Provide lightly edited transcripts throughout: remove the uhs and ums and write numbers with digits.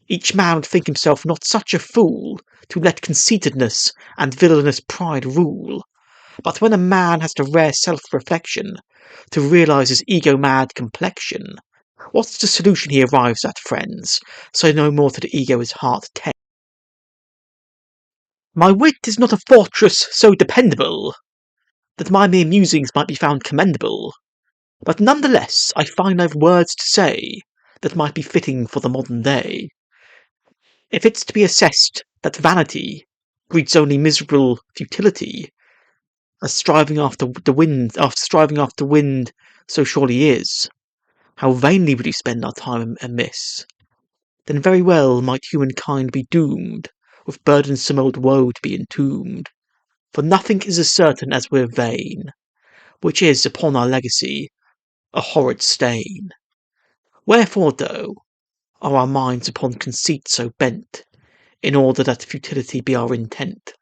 Each man would think himself not such a fool to let conceitedness and villainous pride rule. But when a man has the rare self-reflection to realise his ego-mad complexion, what's the solution he arrives at, friends? Say no more to the ego his heart tends. My wit is not a fortress so dependable that my mere musings might be found commendable, but none the less I find I've words to say that might be fitting for the modern day. If it's to be assessed that vanity breeds only miserable futility, as striving after wind so surely is, how vainly would we spend our time amiss? Then very well might humankind be doomed with burdensome old woe to be entombed, for nothing is as certain as we're vain, which is upon our legacy a horrid stain. Wherefore, though, are our minds upon conceit so bent, in order that futility be our intent?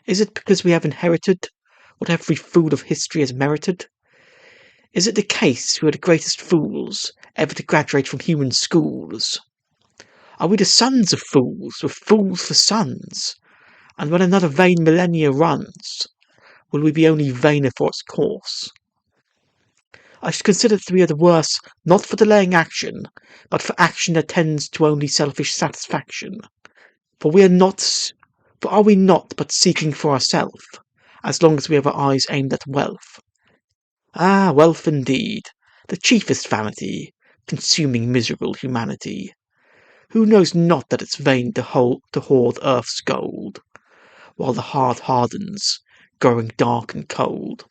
Is it because we have inherited what every fool of history has merited? Is it the case we are the greatest fools ever to graduate from human schools? Are we the sons of fools, with fools for sons? And when another vain millennia runs, will we be only vainer for its course? I should consider that we are the worse not for delaying action, but for action that tends to only selfish satisfaction. For are we not but seeking for ourselves, as long as we have our eyes aimed at wealth? Ah, wealth indeed, the chiefest vanity, consuming miserable humanity. Who knows not that it's vain to hoard earth's gold, while the heart hardens, growing dark and cold?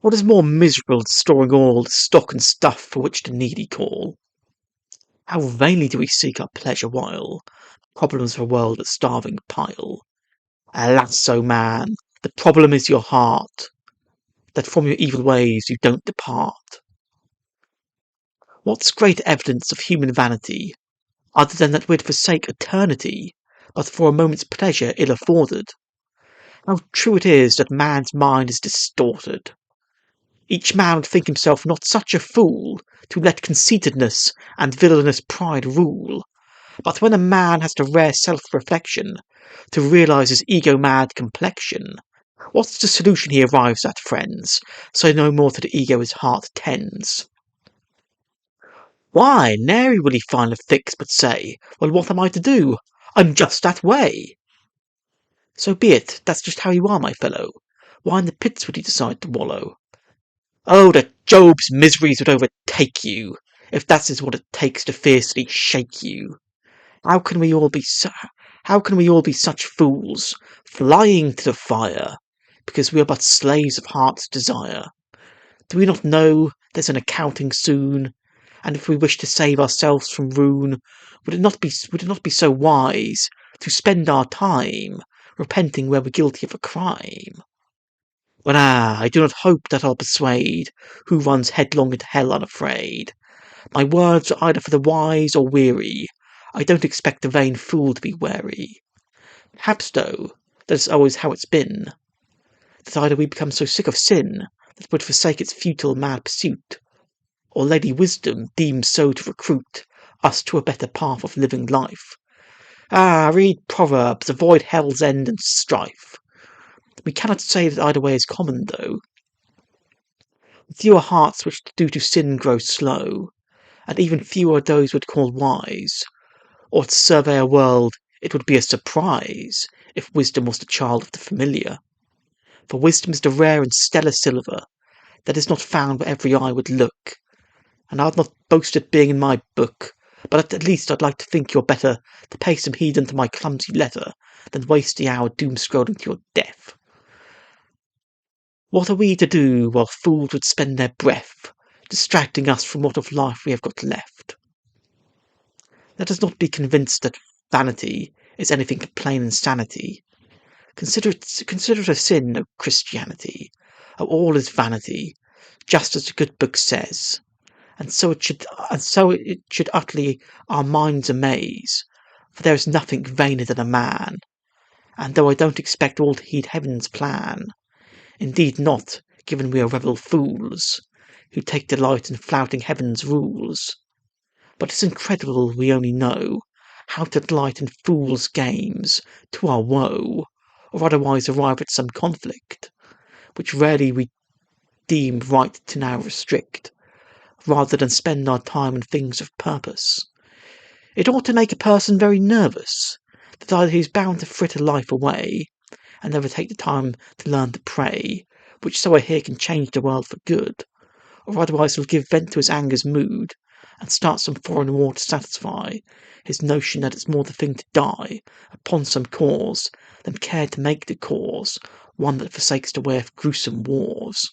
What is more miserable than storing all the stock and stuff for which the needy call? How vainly do we seek our pleasure while problems of a world a starving pile? Alas, O man, the problem is your heart, that from your evil ways you don't depart. What's great evidence of human vanity, other than that we'd forsake eternity, but for a moment's pleasure ill afforded? How true it is that man's mind is distorted. Each man would think himself not such a fool to let conceitedness and villainous pride rule. But when a man has the rare self-reflection to realise his ego-mad complexion, what's the solution he arrives at, friends? Say no more to the ego his heart tends. Why, nary will he find a fix, but say, well, what am I to do? I'm just that way. So be it, that's just how you are, my fellow. Why in the pits would he decide to wallow? Oh, that Job's miseries would overtake you, if that is what it takes to fiercely shake you. How can we all be such fools, flying to the fire, because we are but slaves of heart's desire? Do we not know there's an accounting soon? And if we wish to save ourselves from ruin, would it not be so wise to spend our time repenting where we're guilty of a crime? But I do not hope that I'll persuade who runs headlong into hell unafraid. My words are either for the wise or weary. I don't expect the vain fool to be wary. Perhaps, though, that's always how it's been, that either we become so sick of sin that we'd forsake its futile mad pursuit, or Lady Wisdom deems so to recruit us to a better path of living life. Read Proverbs, avoid hell's end and strife. We cannot say that either way is common, though. Fewer hearts which due to sin grow slow, and even fewer those would call wise. Or to survey a world, it would be a surprise if wisdom was the child of the familiar. For wisdom is the rare and stellar silver that is not found where every eye would look. And I'd not boast it being in my book, but at least I'd like to think you're better to pay some heed unto my clumsy letter than waste the hour doom-scrolling to your death. What are we to do while fools would spend their breath, distracting us from what of life we have got left? Let us not be convinced that vanity is anything but plain insanity. Consider it a sin, O Christianity. Oh, all is vanity, just as the good book says. And so it should utterly our minds amaze, for there is nothing vainer than a man. And though I don't expect all to heed heaven's plan, indeed not, given we are rebel fools, who take delight in flouting heaven's rules, But it's incredible we only know how to delight in fools' games to our woe, or otherwise arrive at some conflict, which rarely we deem right to now restrict, rather than spend our time on things of purpose. It ought to make a person very nervous, that either he's bound to fritter life away, and never take the time to learn to pray, which so I hear can change the world for good, or otherwise will give vent to his anger's mood, and start some foreign war to satisfy his notion that it's more the thing to die upon some cause than care to make the cause one that forsakes the way of gruesome wars.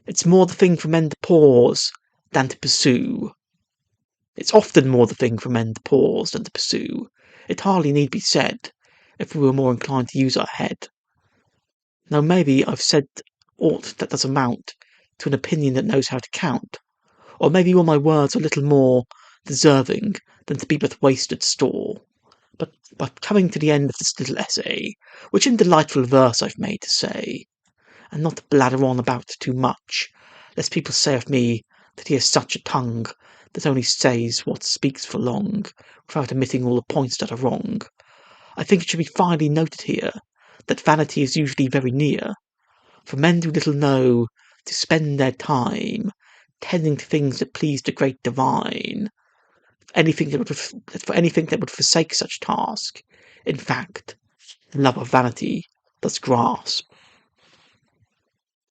It's more the thing for men to pause than to pursue. It's often more the thing for men to pause than to pursue. It hardly need be said, if we were more inclined to use our head. Now maybe I've said aught that does amount to an opinion that knows how to count, or maybe all my words are little more deserving than to be but wasted store. But coming to the end of this little essay, which in delightful verse I've made to say, and not to blather on about too much, lest people say of me that he has such a tongue that only says what speaks for long, without omitting all the points that are wrong, I think it should be finely noted here that vanity is usually very near, for men do little know to spend their time tending to things that please the great divine, for anything that would forsake such task. In fact, the love of vanity does grasp.